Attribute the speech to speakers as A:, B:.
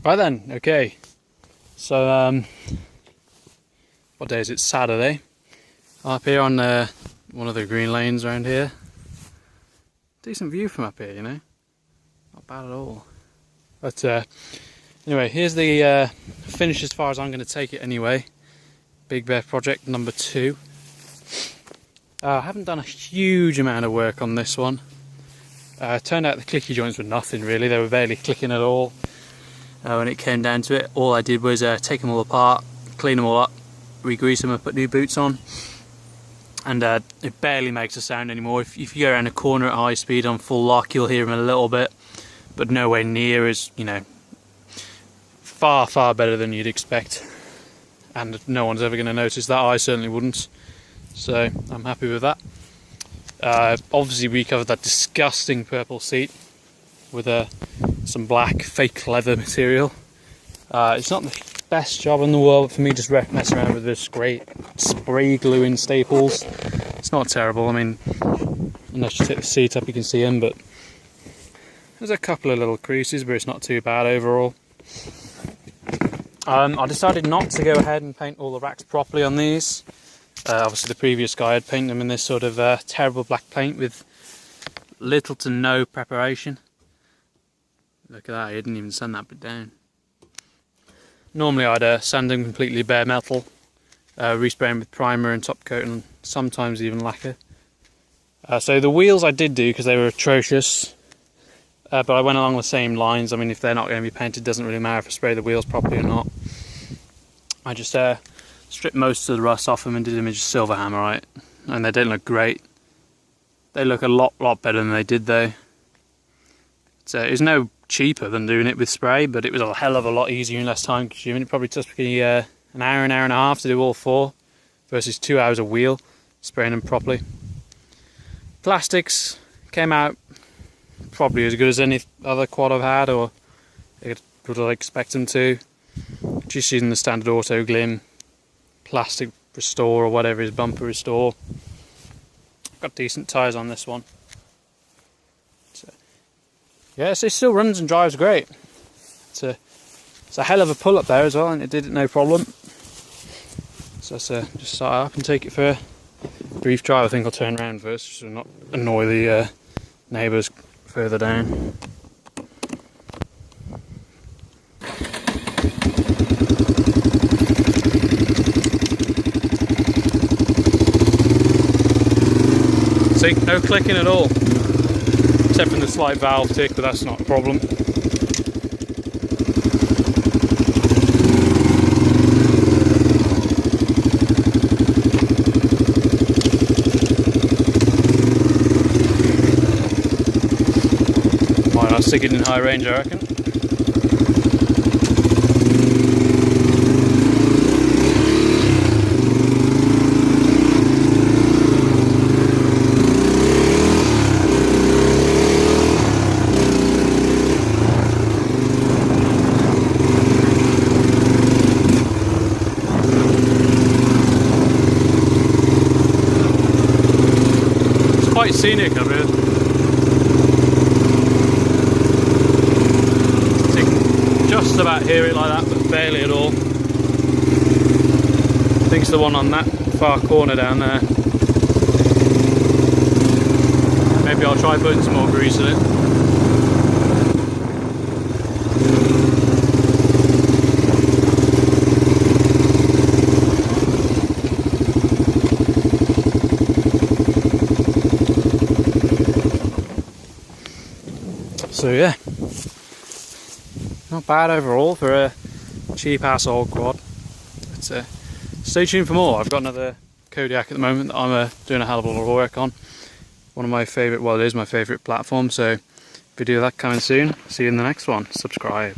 A: Right then, okay. So, what day is it? Saturday. Up here on one of the green lanes around here. Decent view from up here, you know. Not bad at all. But anyway, here's the finish as far as I'm going to take it anyway. Big Bear project number 2. I haven't done a huge amount of work on this one. Turned out the clicky joints were nothing really. They were barely clicking at all. When it came down to it, all I did was take them all apart, clean them all up, re-grease them and put new boots on. And it barely makes a sound anymore. If you go around a corner at high speed on full lock, you'll hear them a little bit, but nowhere near as, you know, far better than you'd expect. And no one's ever going to notice that. I certainly wouldn't. So I'm happy with that. Obviously we covered that disgusting purple seat with some black fake leather material. It's not the best job in the world for me, just messing around with this great spray gluing staples. It's not terrible. I mean, unless you take the seat up you can see them, but there's a couple of little creases, but it's not too bad overall. I decided not to go ahead and paint all the racks properly on these. Obviously the previous guy had painted them in this sort of terrible black paint with little to no preparation. Look at that, he didn't even sand that bit down. Normally I'd sand them completely bare metal, respray them with primer and top coat and sometimes even lacquer. So the wheels I did do because they were atrocious, but I went along the same lines. I mean, if they're not going to be painted, it doesn't really matter if I spray the wheels properly or not. I just stripped most of the rust off them and did them in just silver hammerite, and they don't look great. They look a lot better than they did though. So it was no cheaper than doing it with spray, but it was a hell of a lot easier and less time consuming. It probably took me an hour and a half to do all 4 versus 2 hours a wheel spraying them properly. Plastics came out probably as good as any other quad I've had, or would I expect them to. Just using the standard auto glim plastic restore or whatever is bumper restore. Got decent tyres on this one. Yes, it still runs and drives great. It's a hell of a pull up there as well, and it did it no problem. So let's just start up and take it for a brief drive. I think I'll turn around first just to not annoy the neighbours further down. See, no clicking at all. Except from the slight valve tick, but that's not a problem. Might not stick it in high range, I reckon. Quite scenic up here. So you can just about hear it like that, but barely at all. I think it's the one on that far corner down there. Maybe I'll try putting some more grease in it. So yeah, not bad overall for a cheap ass old quad. But, stay tuned for more. I've got another Kodiak at the moment that I'm doing a hell of a lot of work on. One of my favourite, well, it is my favourite platform, so video of that coming soon. See you in the next one. Subscribe.